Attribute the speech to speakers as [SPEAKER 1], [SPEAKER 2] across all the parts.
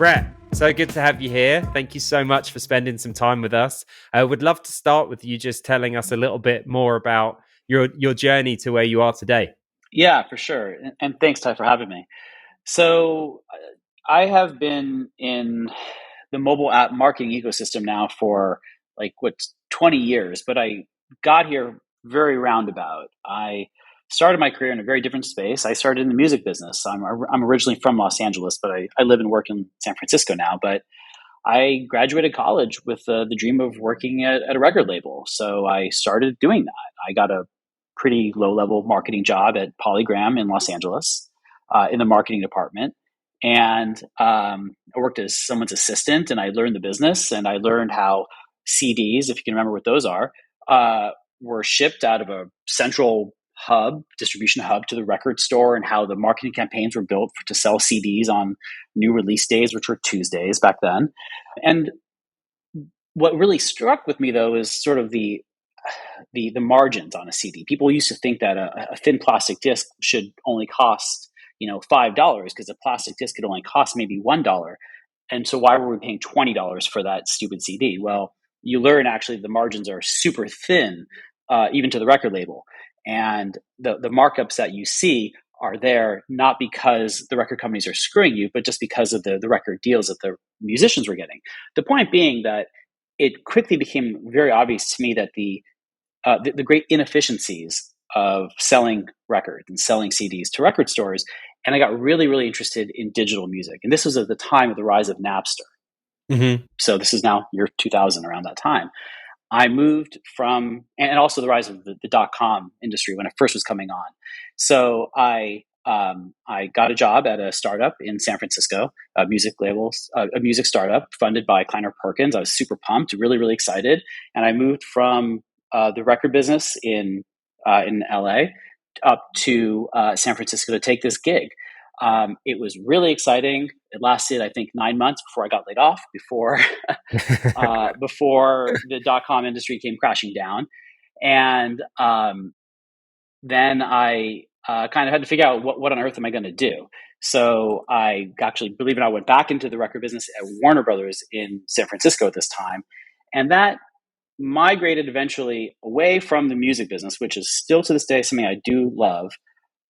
[SPEAKER 1] Brett, so good to have you here. Thank you so much for spending some time with us. I would love to start with you just telling us a little bit more about your journey to where you are today.
[SPEAKER 2] Yeah, for sure. And thanks, Ty, for having me. So I have been in the mobile app marketing ecosystem now for 20 years, but I got here very roundabout. I started my career in a very different space. I started in the music business. I'm originally from Los Angeles, but I live and work in San Francisco now. But I graduated college with the dream of working at a record label. So I started doing that. I got a pretty low level marketing job at Polygram in Los Angeles in the marketing department. And I worked as someone's assistant, and I learned the business, and I learned how CDs, if you can remember what those are, were shipped out of a central distribution hub to the record store, and how the marketing campaigns were built to sell CDs on new release days, which were Tuesdays back then. And what really struck with me, though, is sort of the margins on a CD. People used to think that a thin plastic disc should only cost $5 because a plastic disc could only cost maybe $1. And so why were we paying $20 for that stupid CD? Well, you learn actually the margins are super thin, even to the record label. And the markups that you see are there not because the record companies are screwing you, but just because of the record deals that the musicians were getting. The point being that it quickly became very obvious to me that the great inefficiencies of selling records and selling CDs to record stores. And I got really, really interested in digital music. And this was at the time of the rise of Napster.
[SPEAKER 1] Mm-hmm.
[SPEAKER 2] So this is now year 2000, around that time. I moved from, and also the rise of the dot-com industry when it first was coming on. So I got a job at a startup in San Francisco, a music startup funded by Kleiner Perkins. I was super pumped, really, really excited. And I moved from the record business in LA up to San Francisco to take this gig. It was really exciting. It lasted, I think, 9 months before I got laid off, before the dot-com industry came crashing down. And then I kind of had to figure out what on earth am I going to do. So I actually, believe it or not, went back into the record business at Warner Brothers in San Francisco at this time. And that migrated eventually away from the music business, which is still to this day something I do love.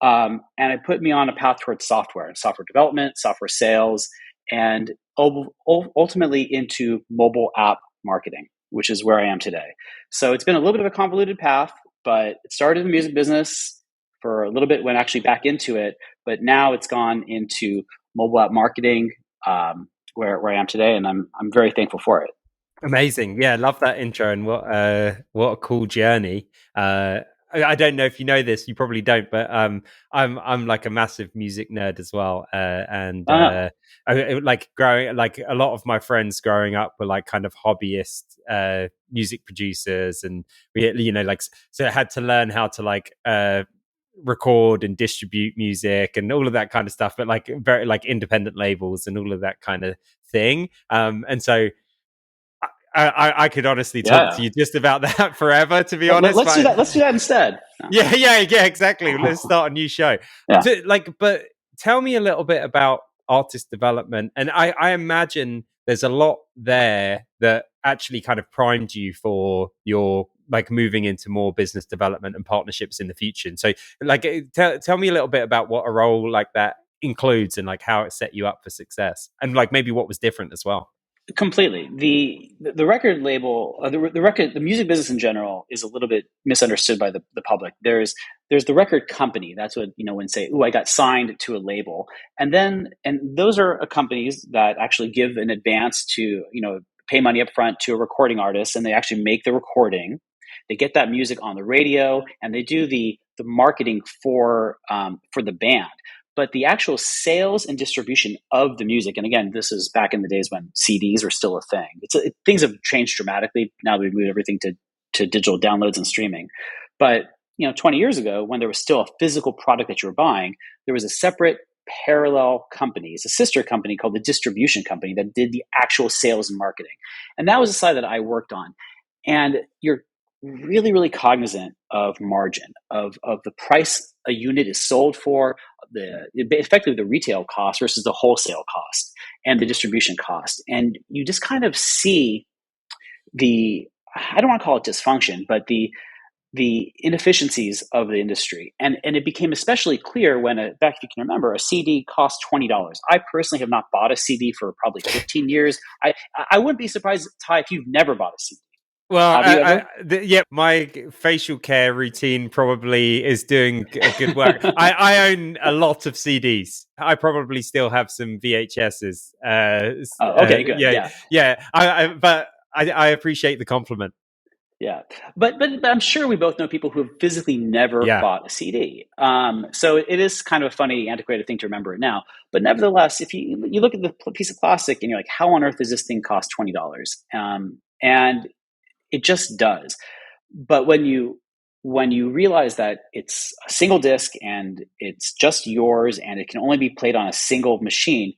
[SPEAKER 2] And it put me on a path towards software development, software sales, and ultimately into mobile app marketing, which is where I am today. So it's been a little bit of a convoluted path, but it started in the music business for a little bit, went actually back into it, but now it's gone into mobile app marketing, where I am today, and I'm very thankful for it.
[SPEAKER 1] Amazing. Yeah, love that intro, and what a cool journey. I don't know if you know this, you probably don't, but I'm like a massive music nerd as well. I like growing, like a lot of my friends growing up were like kind of hobbyist music producers, and we, so I had to learn how to like record and distribute music and all of that kind of stuff, but like very like independent labels and all of that kind of thing. And so I could honestly talk to you just about that forever, to be honest.
[SPEAKER 2] Let's do that. Let's do that instead.
[SPEAKER 1] Yeah, exactly. Let's start a new show.
[SPEAKER 2] Yeah.
[SPEAKER 1] But tell me a little bit about artist development. And I imagine there's a lot there that actually kind of primed you for your like moving into more business development and partnerships in the future. And so like, tell me a little bit about what a role like that includes and like how it set you up for success, and like maybe what was different as well.
[SPEAKER 2] Completely. The record label, the music business in general is a little bit misunderstood by the public. There's the record company. That's what, when say, "Ooh, I got signed to a label," and those are companies that actually give an advance to, pay money up front to a recording artist, and they actually make the recording. They get that music on the radio, and they do the marketing for the band. But the actual sales and distribution of the music, and again, this is back in the days when CDs were still a thing. Things have changed dramatically now that we've moved everything to digital downloads and streaming. But 20 years ago, when there was still a physical product that you were buying, there was a separate parallel company. It's a sister company called the distribution company that did the actual sales and marketing. And that was the side that I worked on. And you're really, really cognizant of margin, of the price a unit is sold for, effectively the retail cost versus the wholesale cost and the distribution cost. And you just kind of see the, I don't want to call it dysfunction, but the inefficiencies of the industry. And it became especially clear when, back if you can remember, a CD cost $20. I personally have not bought a CD for probably 15 years. I wouldn't be surprised, Ty, if you've never bought a CD.
[SPEAKER 1] Well,
[SPEAKER 2] Have you ever?
[SPEAKER 1] yeah, my facial care routine probably is doing a good work. I own a lot of CDs. I probably still have some VHSs.
[SPEAKER 2] Oh, okay, good.
[SPEAKER 1] Yeah,
[SPEAKER 2] Yeah.
[SPEAKER 1] yeah. But I appreciate the compliment.
[SPEAKER 2] Yeah, but I'm sure we both know people who have physically never
[SPEAKER 1] Yeah,
[SPEAKER 2] bought a CD. So it is kind of a funny, antiquated thing to remember it now. But nevertheless, if you look at the piece of plastic and you're like, how on earth does this thing cost $20? And it just does. But when you realize that it's a single disc and it's just yours and it can only be played on a single machine,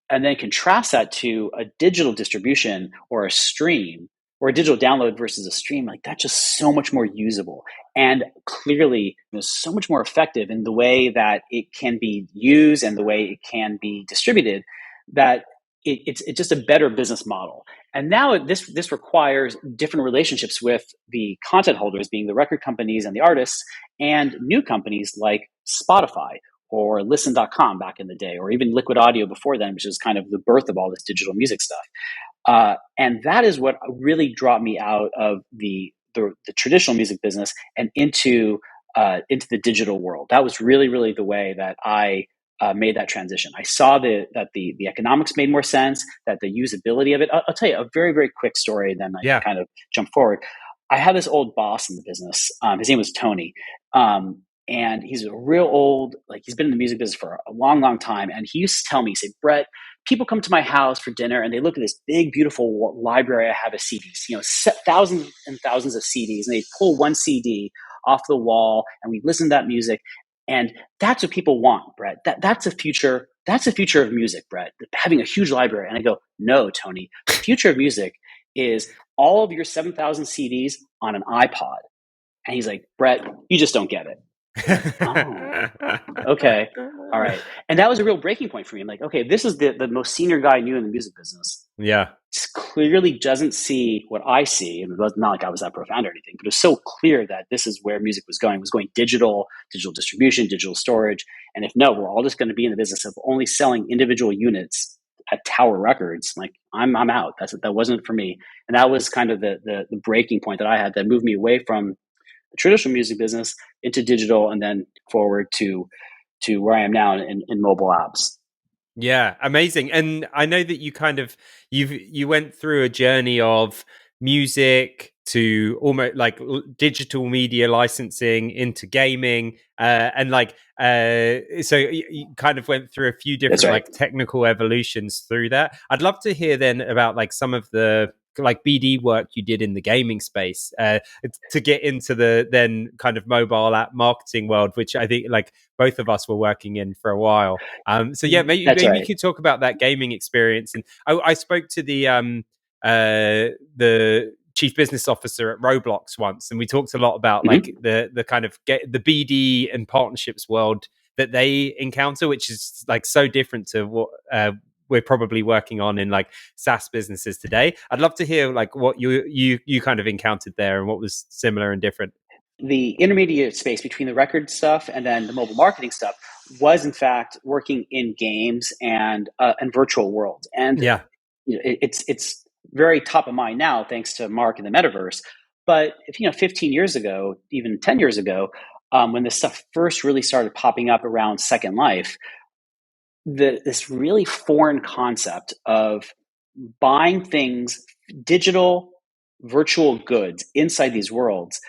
[SPEAKER 2] and then contrast that to a digital distribution or a stream or a digital download versus a stream, like that's just so much more usable and clearly so much more effective in the way that it can be used and the way it can be distributed, that it's just a better business model. And now this requires different relationships with the content holders, being the record companies and the artists, and new companies like Spotify or listen.com back in the day, or even Liquid Audio before then, which is kind of the birth of all this digital music stuff. And that is what really dropped me out of the traditional music business and into the digital world. That was really, really the way that I made that transition. I saw that the economics made more sense, that the usability of it. I'll tell you a very, very quick story, then I
[SPEAKER 1] yeah.
[SPEAKER 2] kind of jump forward. I had this old boss in the business. His name was Tony. And he's a real old, like he's been in the music business for a long, long time. And he used to tell me, he said, Brett, people come to my house for dinner and they look at this big, beautiful library I have of CDs, thousands and thousands of CDs, and they pull one CD off the wall and we listen to that music. And that's what people want, Brett. That's the future. That's the future of music, Brett, having a huge library. And I go, no, Tony, the future of music is all of your 7,000 CDs on an iPod. And he's like, Brett, you just don't get it. Oh, okay. All right. And that was a real breaking point for me. I'm like, okay, this is the most senior guy I knew in the music business.
[SPEAKER 1] Yeah.
[SPEAKER 2] Clearly doesn't see what I see. And it was not like I was that profound or anything, but it was so clear that this is where music was going. It was going digital distribution, digital storage. And if no, we're all just going to be in the business of only selling individual units at Tower Records, like I'm out. That wasn't for me. And that was kind of the breaking point that I had that moved me away from the traditional music business into digital and then forward to where I am now in mobile apps.
[SPEAKER 1] Yeah, amazing. And I know that you went through a journey of music to almost like digital media licensing into gaming, and so you kind of went through a few
[SPEAKER 2] That's
[SPEAKER 1] different
[SPEAKER 2] right.
[SPEAKER 1] like technical evolutions through that. I'd love to hear then about like some of the like BD work you did in the gaming space, to get into the then kind of mobile app marketing world, which I think like both of us were working in for a while. So yeah,
[SPEAKER 2] That's
[SPEAKER 1] maybe you
[SPEAKER 2] right.
[SPEAKER 1] could talk about that gaming experience. And I spoke to the chief business officer at Roblox once, and we talked a lot about
[SPEAKER 2] Mm-hmm.
[SPEAKER 1] like the kind of the BD and partnerships world that they encounter, which is like so different to what we're probably working on in like SaaS businesses today. I'd love to hear like what you kind of encountered there and what was similar and different.
[SPEAKER 2] The intermediate space between the record stuff and then the mobile marketing stuff was in fact working in games and virtual worlds. And
[SPEAKER 1] Yeah.
[SPEAKER 2] it's very top of mind now thanks to Mark and the metaverse. But if 15 years ago, even 10 years ago, when this stuff first really started popping up around Second Life, this really foreign concept of buying things, digital virtual goods inside these worlds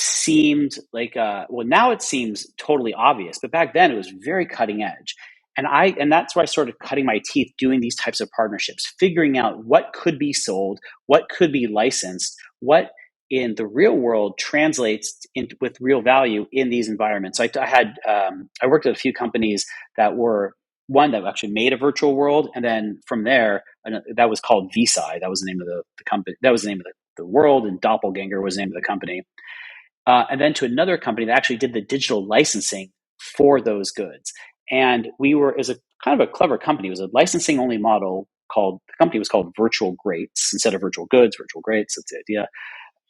[SPEAKER 2] seemed like now it seems totally obvious, but back then it was very cutting edge. And that's where I started cutting my teeth doing these types of partnerships, figuring out what could be sold, what could be licensed, what in the real world translates with real value in these environments. So I worked at a few companies that were one that actually made a virtual world, and then from there that was called VSci. That was the name of the company. That was the name of the world, and Doppelganger was the name of the company. And then to another company that actually did the digital licensing for those goods. And we were, as a kind of a clever company, it was a licensing only model called, the company was called Virtual Greats instead of Virtual Goods, Virtual Greats. That's the idea.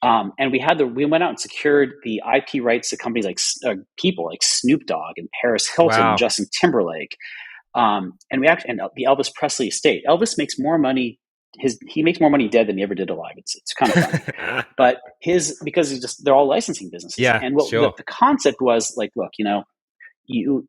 [SPEAKER 2] And we went out and secured the IP rights to companies like people like Snoop Dogg and Paris Hilton and
[SPEAKER 1] Wow.
[SPEAKER 2] Justin Timberlake. And we actually, and the Elvis Presley estate. Elvis makes more money. He makes more money dead than he ever did alive. It's kind of funny, but because they're all licensing businesses.
[SPEAKER 1] Yeah,
[SPEAKER 2] And what
[SPEAKER 1] sure.
[SPEAKER 2] the concept was like, look, you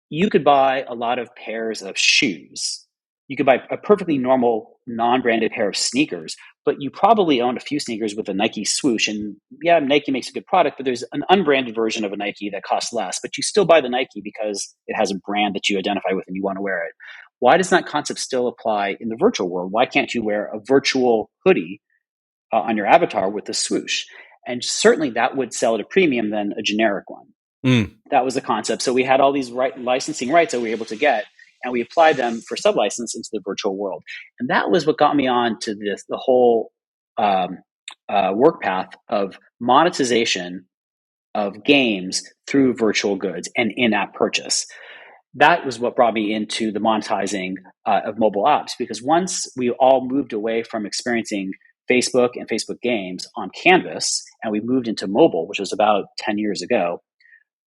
[SPEAKER 2] you could buy a lot of pairs of shoes. You could buy a perfectly normal non-branded pair of sneakers, but you probably own a few sneakers with a Nike swoosh. And yeah, Nike makes a good product, but there's an unbranded version of a Nike that costs less, but you still buy the Nike because it has a brand that you identify with and you want to wear it. Why does that concept still apply in the virtual world? Why can't you wear a virtual hoodie on your avatar with a swoosh? And certainly that would sell at a premium than a generic one.
[SPEAKER 1] Mm.
[SPEAKER 2] That was the concept. So we had all these licensing rights that we were able to get, and we applied them for sublicense into the virtual world. And that was what got me on to the whole work path of monetization of games through virtual goods and in-app purchase. That was what brought me into the monetizing of mobile apps, because once we all moved away from experiencing Facebook and Facebook games on Canvas, and we moved into mobile, which was about 10 years ago,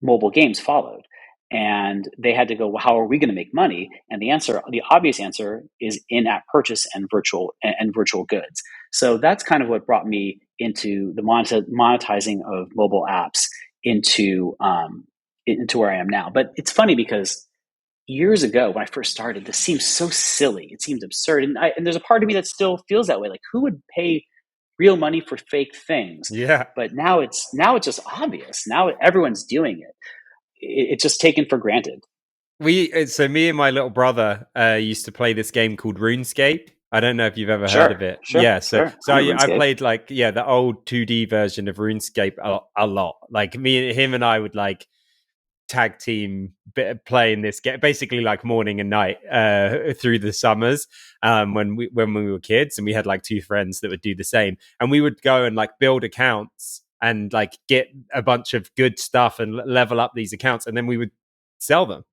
[SPEAKER 2] mobile games followed. And they had to go, well, how are we going to make money? And the obvious answer is in-app purchase and virtual goods. So that's kind of what brought me into the monetizing of mobile apps into where I am now. But it's funny because years ago when I first started, this seemed so silly. It seemed absurd. And there's a part of me that still feels that way. Like, who would pay real money for fake things?
[SPEAKER 1] Yeah.
[SPEAKER 2] But now it's just obvious. Now everyone's doing it. It's just taken for granted.
[SPEAKER 1] So me and my little brother used to play this game called RuneScape. I don't know if you've ever heard of
[SPEAKER 2] Sure,
[SPEAKER 1] it.
[SPEAKER 2] sure,
[SPEAKER 1] Yeah, so
[SPEAKER 2] sure.
[SPEAKER 1] so
[SPEAKER 2] I know
[SPEAKER 1] I
[SPEAKER 2] RuneScape.
[SPEAKER 1] played the old 2D version of RuneScape a lot. Like him and I would tag team playing this game basically like morning and night through the summers when we were kids, and we had two friends that would do the same, and we would go and build accounts and get a bunch of good stuff and level up these accounts, and then we would sell them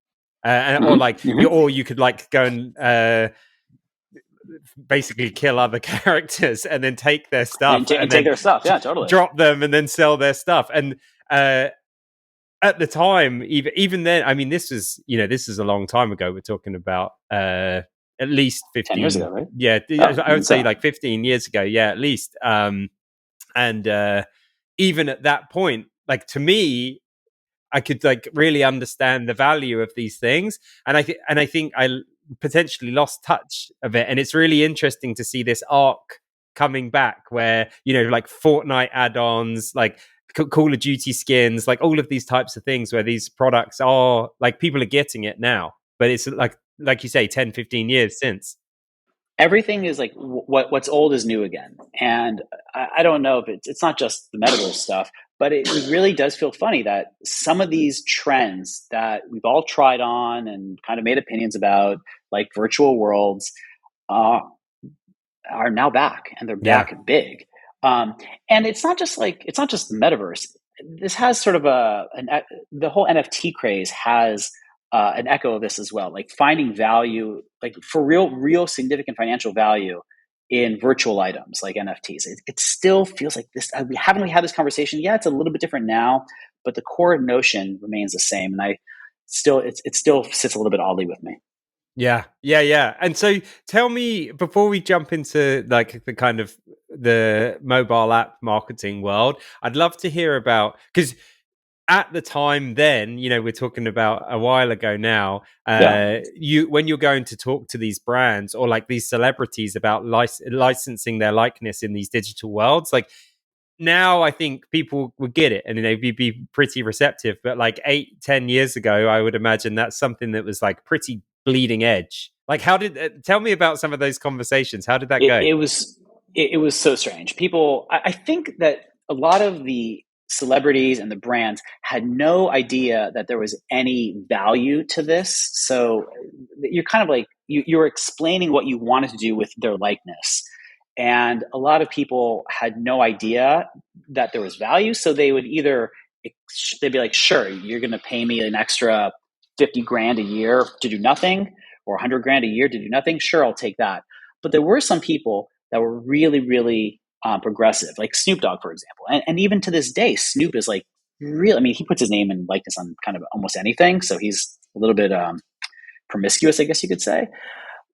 [SPEAKER 1] or you could go and basically kill other characters and then take their stuff
[SPEAKER 2] and
[SPEAKER 1] and
[SPEAKER 2] take
[SPEAKER 1] then
[SPEAKER 2] their stuff. Yeah, totally.
[SPEAKER 1] drop them and then sell their stuff. And at the time, even then, I mean, this is a long time ago. We're talking about at least
[SPEAKER 2] 10 years
[SPEAKER 1] 15.
[SPEAKER 2] ago, right?
[SPEAKER 1] Yeah, I would say 15 years ago. Yeah, at least. And even at that point, to me, I could really understand the value of these things, and I think I potentially lost touch of it. And it's really interesting to see this arc coming back, where Fortnite add-ons, Call of Duty skins, all of these types of things, where these products are people are getting it now, but it's like you say, 10, 15 years since.
[SPEAKER 2] Everything is what's old is new again. And I don't know if it's not just the metaverse stuff, but it really does feel funny that some of these trends that we've all tried on and kind of made opinions about, like virtual worlds, are now back, and they're
[SPEAKER 1] Yeah.
[SPEAKER 2] back big. And it's not just the metaverse. This has sort of the whole NFT craze has an echo of this as well. Like finding value, for real significant financial value in virtual items like NFTs. It still feels like this. Haven't we had this conversation? Yeah, it's a little bit different now, but the core notion remains the same. And it still sits a little bit oddly with me.
[SPEAKER 1] Yeah. And so tell me, before we jump into the kind of the mobile app marketing world, I'd love to hear about, because at the time then, we're talking about a while ago now,
[SPEAKER 2] Yeah.
[SPEAKER 1] when you're going to talk to these brands or these celebrities about licensing their likeness in these digital worlds, now I think people would get it and they'd be pretty receptive. But 8-10 years ago, I would imagine that's something that was pretty bleeding edge. How did tell me about some of those conversations? How did that go?
[SPEAKER 2] It was so strange. People, I think that a lot of the celebrities and the brands had no idea that there was any value to this. So you're kind of you're explaining what you wanted to do with their likeness. And a lot of people had no idea that there was value. So they would either they'd be like, sure, you're going to pay me an extra 50 grand a year to do nothing, or 100 grand a year to do nothing. Sure, I'll take that. But there were some people that were really, really progressive, like Snoop Dogg, for example. And even to this day, Snoop is like real. I mean, he puts his name and likeness on kind of almost anything. So he's a little bit promiscuous, I guess you could say.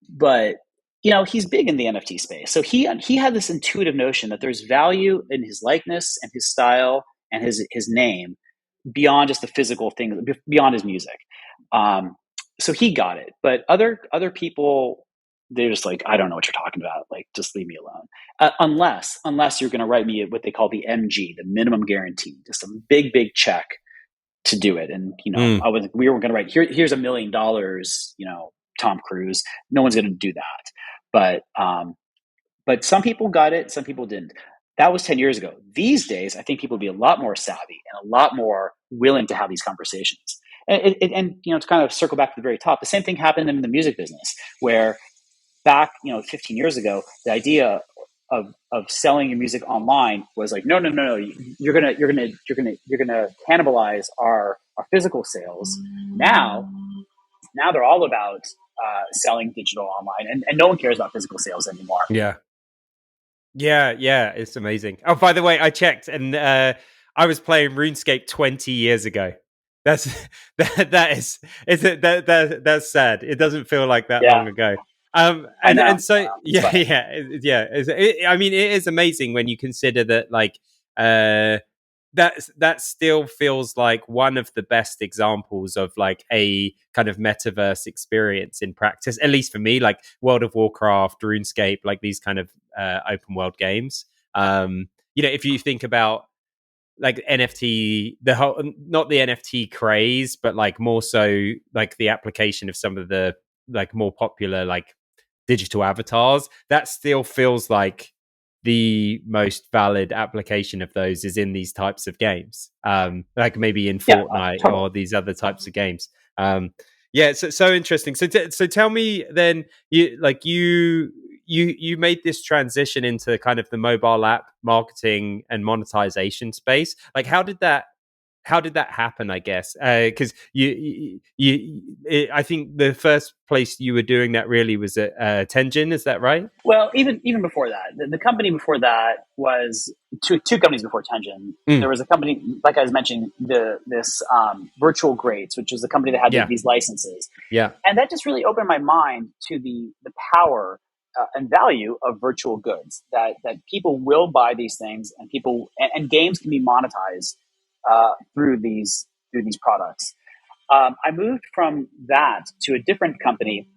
[SPEAKER 2] But he's big in the NFT space. So he had this intuitive notion that there's value in his likeness and his style and his name beyond just the physical thing, beyond his music. So he got it. But other people, they're just like, I don't know what you're talking about. Like, just leave me alone. Unless you're going to write me what they call the MG, the minimum guarantee, just a big check to do it. And we were going to write here's $1 million. Tom Cruise. No one's going to do that. But some people got it, some people didn't. That was 10 years ago. These days, I think people will be a lot more savvy and a lot more willing to have these conversations. And to kind of circle back to the very top, the same thing happened in the music business, where back 15 years ago, the idea of selling your music online was like, no, you're gonna cannibalize our physical sales. Now they're all about selling digital online, and no one cares about physical sales anymore.
[SPEAKER 1] Yeah, it's amazing. Oh, by the way, I checked, and I was playing RuneScape 20 years ago. That's that's sad. It doesn't feel like that long ago. And so
[SPEAKER 2] wow.
[SPEAKER 1] I mean, it is amazing when you consider that, like, that still feels like one of the best examples of like a kind of metaverse experience in practice, at least for me. Like World of Warcraft, RuneScape, like these kind of open world games. If you think about like NFT, the whole, not the NFT craze, but like more so like the application of some of the like more popular like digital avatars, that still feels like the most valid application of those is in these types of games, like maybe in Fortnite
[SPEAKER 2] totally.
[SPEAKER 1] or these other types of games. So interesting. So tell me then, you made this transition into kind of the mobile app marketing and monetization space. Like, how did that happen, I guess? Because I think the first place you were doing that really was at Tenjin. Is that right?
[SPEAKER 2] Well, even before that, the company before that was two companies before Tenjin. There was a company, like I was mentioning, this Virtual Grades, which was the company that had these licenses.
[SPEAKER 1] Yeah.
[SPEAKER 2] And that just really opened my mind to the power and value of virtual goods, that people will buy these things, and and games can be monetized through these products. I moved from that to a different company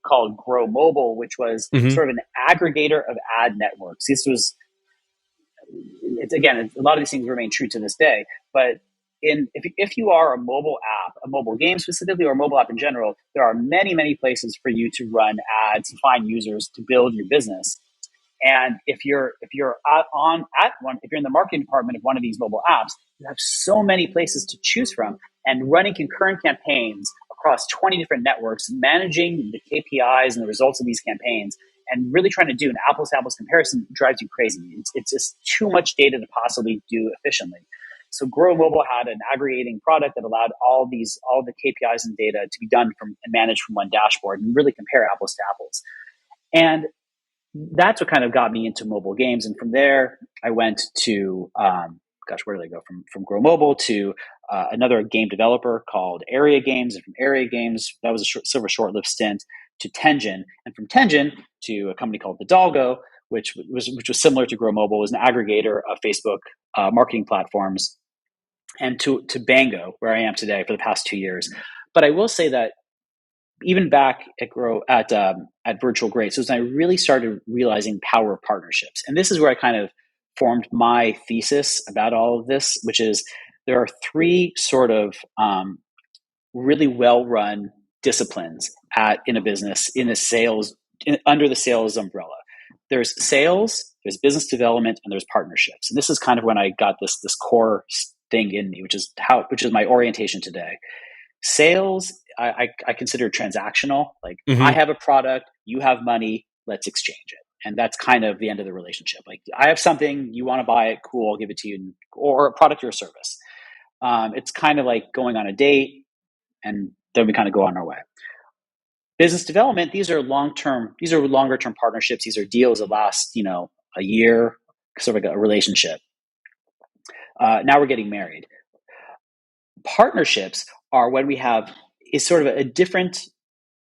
[SPEAKER 2] called Grow Mobile, which was sort of an aggregator of ad networks. A lot of these things remain true to this day. But if you are a mobile app, a mobile game specifically, or a mobile app in general, there are many places for you to run ads, to find users, to build your business. And if you're if you're in the marketing department of one of these mobile apps, you have so many places to choose from, and running concurrent campaigns across 20 different networks, managing the KPIs and the results of these campaigns, and really trying to do an apples to apples comparison drives you crazy. It's just too much data to possibly do efficiently. So Grow Mobile had an aggregating product that allowed all the KPIs and data to be done and managed from one dashboard, and really compare apples to apples. And that's what kind of got me into mobile games. And from there, I went to, where did I go? From Grow Mobile to another game developer called Area Games. And from Area Games, that was a short-lived stint, to Tenjin. And from Tenjin to a company called Hidalgo, which was similar to Grow Mobile, was an aggregator of Facebook marketing platforms, and to Bango, where I am today for the past 2 years. But I will say that even back at Virtual Grades, so I really started realizing power of partnerships. And this is where I kind of formed my thesis about all of this, which is there are three sort of really well-run disciplines in a business, under the sales umbrella. There's sales, there's business development, and there's partnerships. And this is kind of when I got this core thing in me, which is my orientation today. Sales, I consider transactional. Like, I have a product, you have money, let's exchange it. And that's kind of the end of the relationship. Like, I have something, you want to buy it, cool, I'll give it to you, or a product or a service. It's kind of like going on a date, and then we kind of go on our way. Business development, these are longer term partnerships. These are deals that last, a year, sort of like a relationship. Now we're getting married. Partnerships are when we have is sort of a different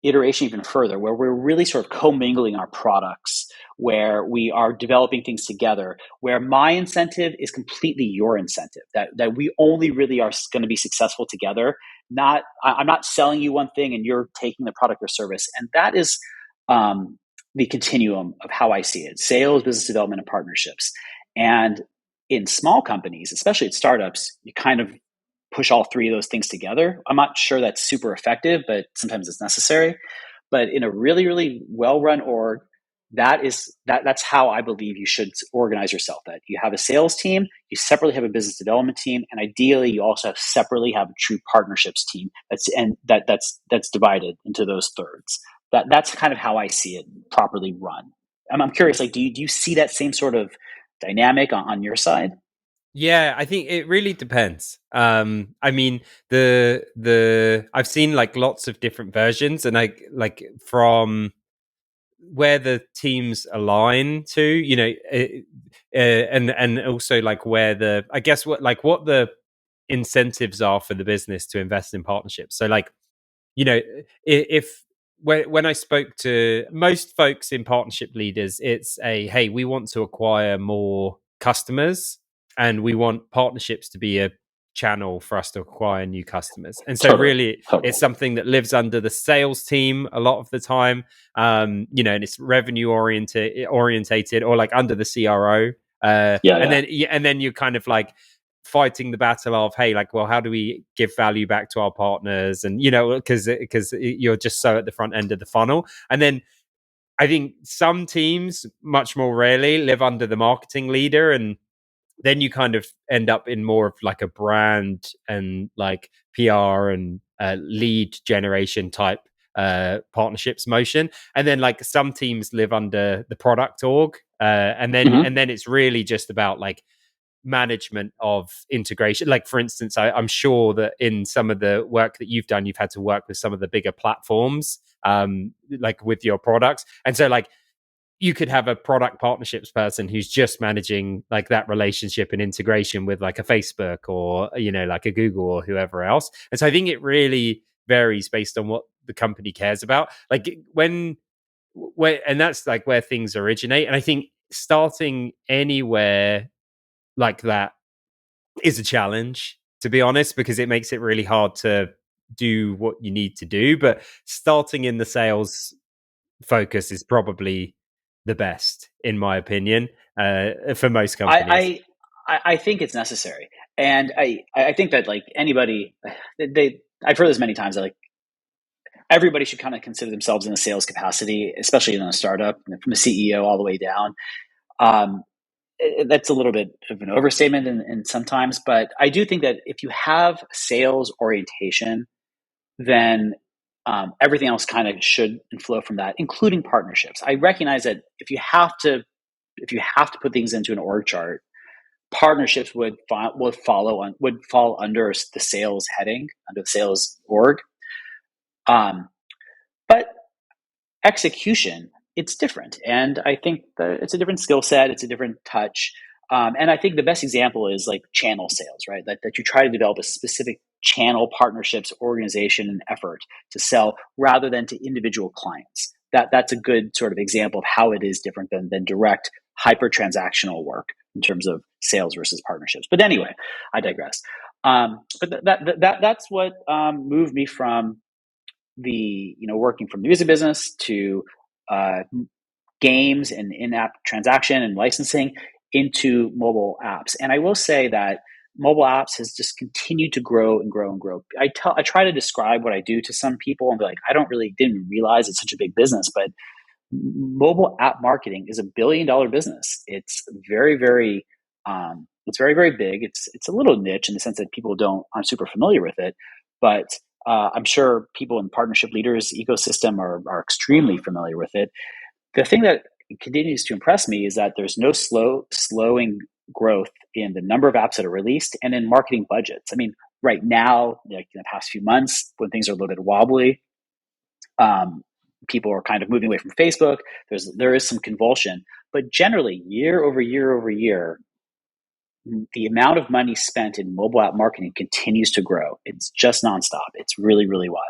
[SPEAKER 2] iteration even further, where we're really sort of commingling our products, where we are developing things together, where my incentive is completely your incentive, that we only really are going to be successful together. I'm not selling you one thing and you're taking the product or service. And that is the continuum of how I see it: sales, business development, and partnerships. And in small companies, especially at startups, you kind of push all three of those things together. I'm not sure that's super effective, but sometimes it's necessary. But in a really, really well-run org, that's how I believe you should organize yourself. That you have a sales team, you separately have a business development team, and ideally you also separately have a true partnerships team that's divided into those thirds. That's kind of how I see it properly run. I'm curious, like, do you see that same sort of dynamic on your side?
[SPEAKER 1] Yeah, I think it really depends. I mean, the I've seen like lots of different versions, and like from where the teams align to, and also like where the I guess what the incentives are for the business to invest in partnerships. So like, if when I spoke to most folks in partnership leaders, it's a hey, we want to acquire more customers and we want partnerships to be a channel for us to acquire new customers. And so
[SPEAKER 2] Totally,
[SPEAKER 1] really it's
[SPEAKER 2] totally.
[SPEAKER 1] something that lives under the sales team a lot of the time. And it's revenue orientated or like under the CRO.
[SPEAKER 2] Yeah,
[SPEAKER 1] And
[SPEAKER 2] yeah.
[SPEAKER 1] then you're kind of like fighting the battle of hey, like, well, how do we give value back to our partners? And because you're just so at the front end of the funnel. And then I think some teams much more rarely live under the marketing leader, and then you kind of end up in more of like a brand and like PR and lead generation type partnerships motion. And then like some teams live under the product org,
[SPEAKER 2] Mm-hmm.
[SPEAKER 1] and then it's really just about like management of integration. Like for instance, I'm sure that in some of the work that you've done, you've had to work with some of the bigger platforms, like with your products. And so like you could have a product partnerships person who's just managing like that relationship and integration with like a Facebook or like a Google or whoever else. And so I think it really varies based on what the company cares about. Like and that's like where things originate. And I think starting anywhere like that is a challenge, to be honest, because it makes it really hard to do what you need to do. But starting in the sales focus is probably the best, in my opinion, for most companies.
[SPEAKER 2] I think it's necessary, and I think that like anybody, I've heard this many times that like everybody should kind of consider themselves in a sales capacity, especially in a startup, from the CEO all the way down. Um, that's a little bit of an overstatement in sometimes, but I do think that if you have sales orientation, then everything else kind of should flow from that, including partnerships. I recognize that if you have to put things into an org chart, partnerships would fall under the sales heading, under the sales org. But execution, it's different, and I think that it's a different skill set. It's a different touch. And I think the best example is like channel sales, right? That you try to develop a specific channel partnerships organization and effort to sell rather than to individual clients. That's a good sort of example of how it is different than direct hyper transactional work in terms of sales versus partnerships. But anyway, I digress. That's what moved me from working from the music business to uh, games and in-app transaction and licensing into mobile apps. And I will say that mobile apps has just continued to grow and grow and grow. I try to describe what I do to some people and be like, didn't realize it's such a big business, but mobile app marketing is $1 billion business. It's very, very big. It's a little niche in the sense that people aren't super familiar with it, but I'm sure people in partnership leaders ecosystem are extremely familiar with it. The thing that continues to impress me is that there's no slowing growth in the number of apps that are released and in marketing budgets. I mean, right now, like in the past few months, when things are a little bit wobbly, people are kind of moving away from Facebook. There is some convulsion, but generally, year over year over year, the amount of money spent in mobile app marketing continues to grow. It's just nonstop. It's really, really wild.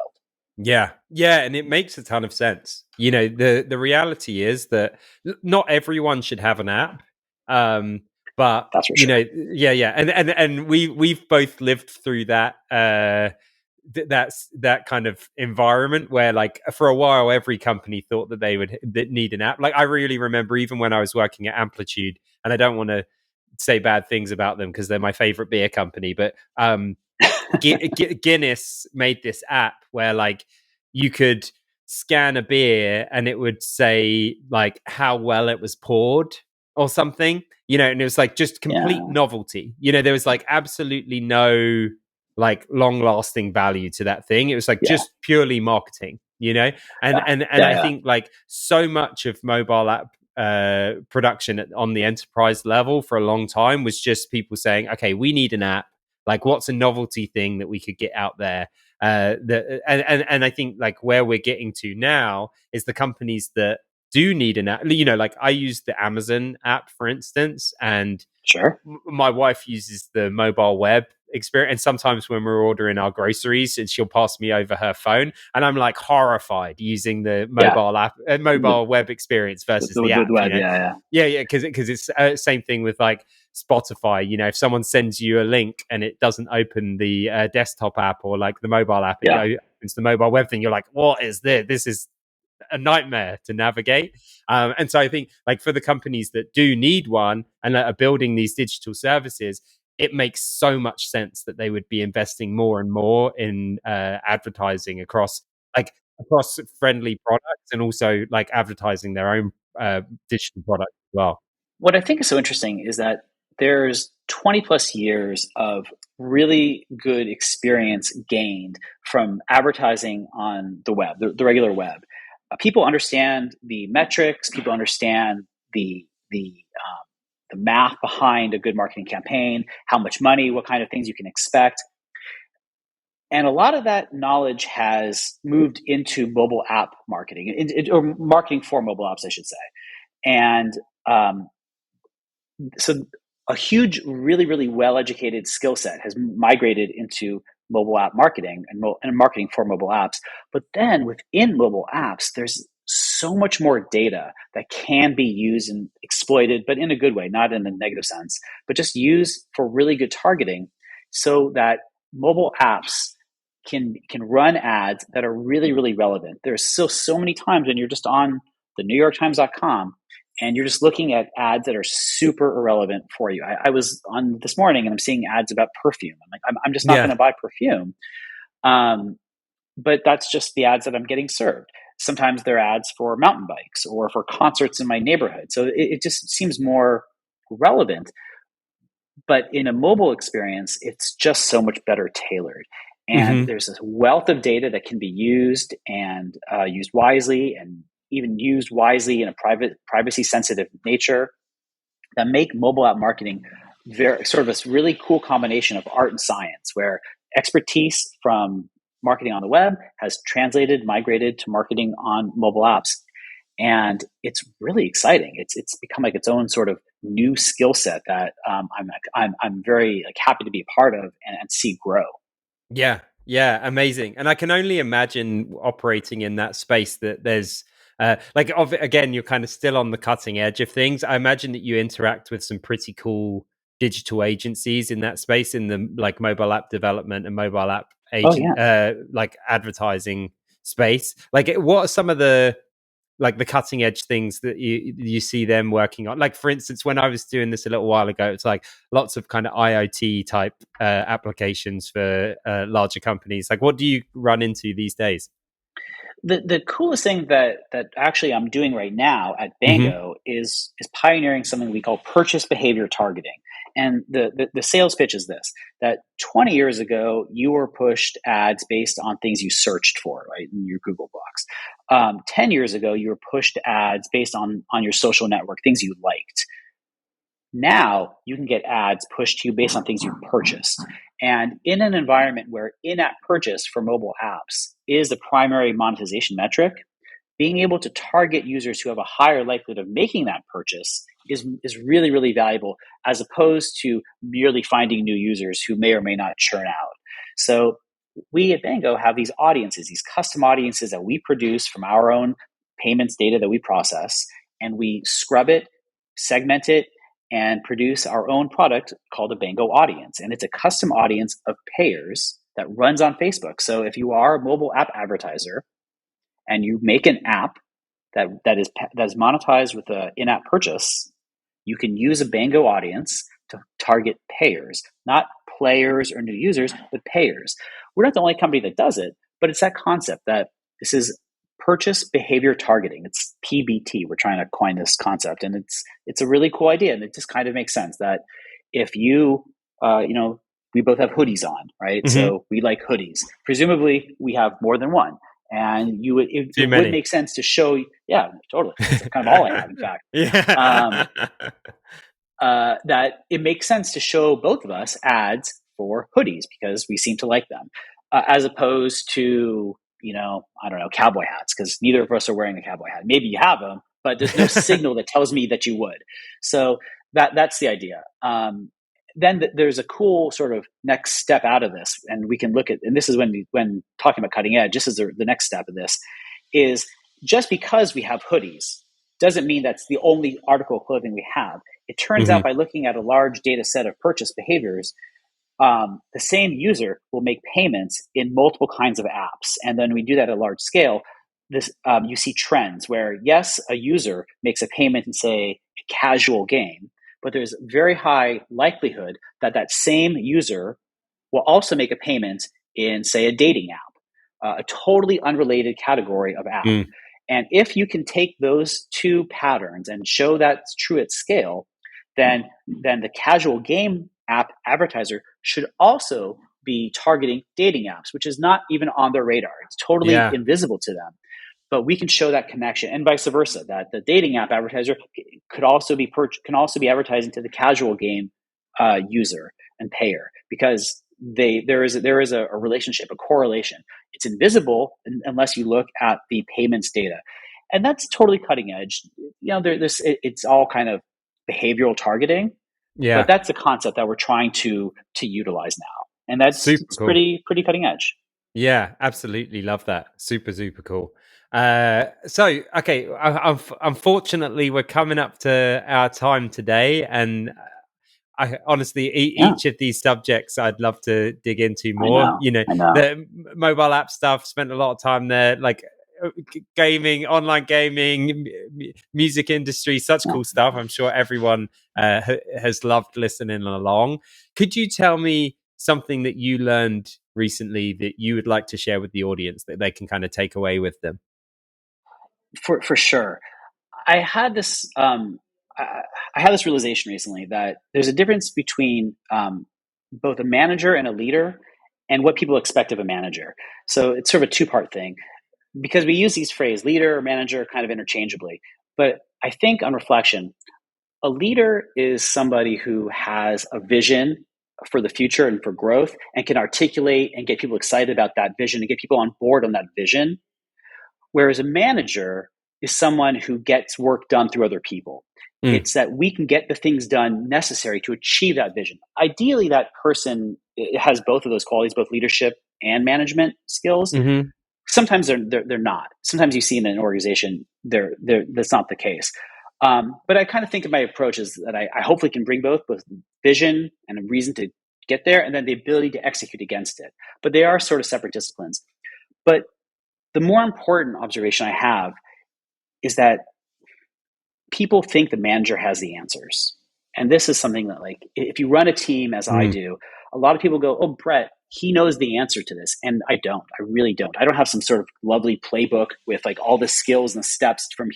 [SPEAKER 1] Yeah, yeah, and it makes a ton of sense. The reality is that not everyone should have an app, but
[SPEAKER 2] That's for sure.
[SPEAKER 1] yeah, yeah, and we've both lived through that. That's that kind of environment where, like, for a while, every company thought that they would need an app. Like, I really remember even when I was working at Amplitude, and I don't want to say bad things about them because they're my favorite beer company, but Guinness made this app where, like, you could scan a beer and it would say like how well it was poured or something, and it was like just complete
[SPEAKER 2] Yeah.
[SPEAKER 1] novelty. There was like absolutely no like long lasting value to that thing. It was like
[SPEAKER 2] Yeah.
[SPEAKER 1] just purely marketing, and
[SPEAKER 2] Yeah.
[SPEAKER 1] and
[SPEAKER 2] Yeah.
[SPEAKER 1] I
[SPEAKER 2] Yeah.
[SPEAKER 1] think like so much of mobile app production on the enterprise level for a long time was just people saying, okay, we need an app. Like, what's a novelty thing that we could get out there? And I think like where we're getting to now is the companies that do need an app. Like I use the Amazon app, for instance, and
[SPEAKER 2] Sure.
[SPEAKER 1] my wife uses the mobile web experience. And sometimes when we're ordering our groceries, and she'll pass me over her phone, and I'm like horrified using the
[SPEAKER 2] Yeah.
[SPEAKER 1] mobile app,
[SPEAKER 2] The,
[SPEAKER 1] mobile web experience versus the
[SPEAKER 2] the
[SPEAKER 1] app.
[SPEAKER 2] web. Yeah. Yeah.
[SPEAKER 1] Yeah, because it's same thing with like Spotify. If someone sends you a link and it doesn't open the desktop app or like the mobile app, it
[SPEAKER 2] Yeah.
[SPEAKER 1] opens the mobile web thing. You're like, what is this? This is a nightmare to navigate. And so I think like for the companies that do need one and that are building these digital services, it makes so much sense that they would be investing more and more in advertising across friendly products, and also like advertising their own digital product as well.
[SPEAKER 2] What I think is so interesting is that there's 20 plus years of really good experience gained from advertising on the web, the regular web. People understand the metrics. People understand the math behind a good marketing campaign, how much money, what kind of things you can expect. And a lot of that knowledge has moved into mobile app marketing, or marketing for mobile apps, I should say. And so a huge, really, really well-educated skill set has migrated into mobile app marketing and marketing for mobile apps. But then within mobile apps, there's so much more data that can be used and exploited, but in a good way, not in a negative sense, but just used for really good targeting so that mobile apps can run ads that are really, really relevant. There's still so many times when you're just on the NewYorkTimes.com and you're just looking at ads that are super irrelevant for you. I was on this morning and I'm seeing ads about perfume. I'm like, I'm just not going
[SPEAKER 1] Yeah.
[SPEAKER 2] to buy perfume. But that's just the ads that I'm getting served. Sometimes they're ads for mountain bikes or for concerts in my neighborhood. So it just seems more relevant. But in a mobile experience, it's just so much better tailored. And
[SPEAKER 1] Mm-hmm.
[SPEAKER 2] there's this wealth of data that can be used and used wisely, and even used wisely in a privacy sensitive nature, that make mobile app marketing very sort of this really cool combination of art and science, where expertise from marketing on the web has migrated to marketing on mobile apps. And it's really exciting. It's become like its own sort of new skill set that I'm very like happy to be a part of and see grow.
[SPEAKER 1] Yeah, yeah, amazing. And I can only imagine operating in that space that there's again, you're kind of still on the cutting edge of things. I imagine that you interact with some pretty cool digital agencies in that space, in the like mobile app development and mobile app
[SPEAKER 2] Oh
[SPEAKER 1] agent
[SPEAKER 2] yeah.
[SPEAKER 1] like advertising space. Like, what are some of the like the cutting edge things that you see them working on? Like, for instance, when I was doing this a little while ago, it's like lots of kind of IoT type applications for larger companies. Like, what do you run into these days?
[SPEAKER 2] The coolest thing that actually I'm doing right now at
[SPEAKER 1] Mm-hmm.
[SPEAKER 2] Bango is pioneering something we call purchase behavior targeting. And the sales pitch is this: that 20 years ago, you were pushed ads based on things you searched for, right, in your Google box. 10 years ago, you were pushed ads based on your social network, things you liked. Now you can get ads pushed to you based on things you purchased. And in an environment where in-app purchase for mobile apps is the primary monetization metric, being able to target users who have a higher likelihood of making that purchase is really, really valuable, as opposed to merely finding new users who may or may not churn out. So we at Bango have these audiences, these custom audiences that we produce from our own payments data that we process, and we scrub it, segment it, and produce our own product called a Bango audience. And it's a custom audience of payers that runs on Facebook. So if you are a mobile app advertiser and you make an app that is monetized with an in-app purchase, you can use a Bango audience to target payers, not players or new users, but payers. We're not the only company that does it, but it's that concept that this is purchase behavior targeting. It's PBT. We're trying to coin this concept, and it's a really cool idea, and it just kind of makes sense that if you, we both have hoodies on, right?
[SPEAKER 1] Mm-hmm.
[SPEAKER 2] So we like hoodies. Presumably, we have more than one. And it would make sense to show, yeah, totally. That's kind of all I have, in fact.
[SPEAKER 1] Yeah.
[SPEAKER 2] That it makes sense to show both of us ads for hoodies because we seem to like them, as opposed to, I don't know, cowboy hats, because neither of us are wearing a cowboy hat. Maybe you have them, but there's no signal that tells me that you would. So that's the idea. Then there's a cool sort of next step out of this, and we can look at, and this is when talking about cutting edge, just as the next step of this is, just because we have hoodies doesn't mean that's the only article of clothing we have. It turns out by looking at a large data set of purchase behaviors, the same user will make payments in multiple kinds of apps. And then we do that at a large scale. This you see trends where, yes, a user makes a payment in, say, a casual game, but there's very high likelihood that that same user will also make a payment in, say, a dating app, a totally unrelated category of app. And if you can take those two patterns and show that's true at scale, then the casual game app advertiser should also be targeting dating apps, which is not even on their radar. It's totally invisible to them. But we can show that connection, and vice versa. That the dating app advertiser can also be advertising to the casual game user and payer, because there is a relationship, a correlation. It's invisible unless you look at the payments data, and that's totally cutting edge. It's all kind of behavioral targeting, but that's a concept that we're trying to utilize now, and that's cool. pretty cutting edge.
[SPEAKER 1] Yeah, absolutely love that. Super cool. Okay, unfortunately, we're coming up to our time today, and I honestly, each of these subjects I'd love to dig into more.
[SPEAKER 2] I know.
[SPEAKER 1] The mobile app stuff, spent a lot of time there, like gaming, online gaming, music industry, such cool stuff. I'm sure everyone has loved listening along. Could you tell me something that you learned recently that you would like to share with the audience that they can kind of take away with them?
[SPEAKER 2] For sure. I had this realization recently that there's a difference between both a manager and a leader and what people expect of a manager. So it's sort of a two-part thing, because we use these phrases, leader or manager, kind of interchangeably. But I think on reflection, a leader is somebody who has a vision for the future and for growth, and can articulate and get people excited about that vision and get people on board on that vision. Whereas a manager is someone who gets work done through other people. It's that we can get the things done necessary to achieve that vision. Ideally, that person has both of those qualities, both leadership and management skills. Sometimes they're not. Sometimes you see in an organization that's not the case. But I kind of think of my approach is that I hopefully can bring both vision and a reason to get there, and then the ability to execute against it. But they are sort of separate disciplines. But the more important observation I have is that people think the manager has the answers. And this is something that, like, if you run a team as I do, a lot of people go, oh, Brett, he knows the answer to this. And I don't. I really don't. I don't have some sort of lovely playbook with like all the skills and the steps from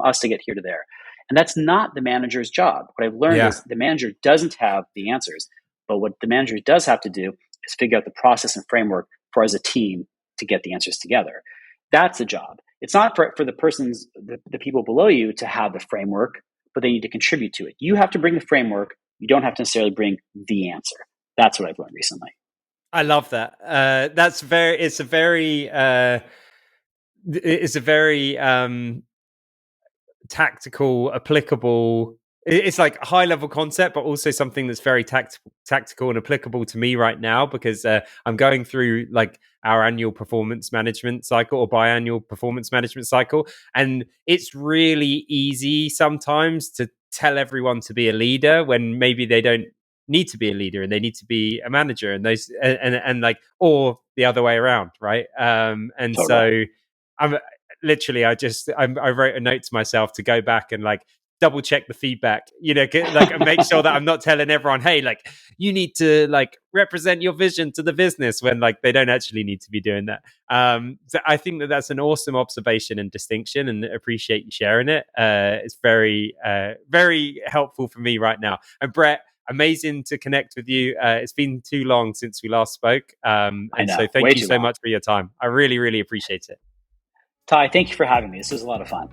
[SPEAKER 2] us to get here to there. And that's not the manager's job. What I've learned is the manager doesn't have the answers. But what the manager does have to do is figure out the process and framework for as a team to get the answers together. That's the job. It's not for the people below you to have the framework, but they need to contribute to it. You have to bring the framework. You don't have to necessarily bring the answer. That's what I've learned recently.
[SPEAKER 1] I love that. It's a very tactical, applicable. It's like a high level concept, but also something that's very tactical and applicable to me right now because I'm going through like our annual performance management cycle or biannual performance management cycle. And it's really easy sometimes to tell everyone to be a leader when maybe they don't need to be a leader and they need to be a manager and those and like or the other way around, right? And
[SPEAKER 2] Totally.
[SPEAKER 1] so I'm literally I wrote a note to myself to go back and like double check the feedback, like and make sure that I'm not telling everyone, hey, like you need to like represent your vision to the business when like they don't actually need to be doing that. So I think that that's an awesome observation and distinction, and appreciate you sharing it. It's very helpful for me right now. And Brett, amazing to connect with you. It's been too long since we last spoke,
[SPEAKER 2] I
[SPEAKER 1] and so
[SPEAKER 2] know,
[SPEAKER 1] thank
[SPEAKER 2] way
[SPEAKER 1] you
[SPEAKER 2] too
[SPEAKER 1] so
[SPEAKER 2] long.
[SPEAKER 1] much for your time. I really appreciate it.
[SPEAKER 2] Ty, thank you for having me. This was a lot of fun.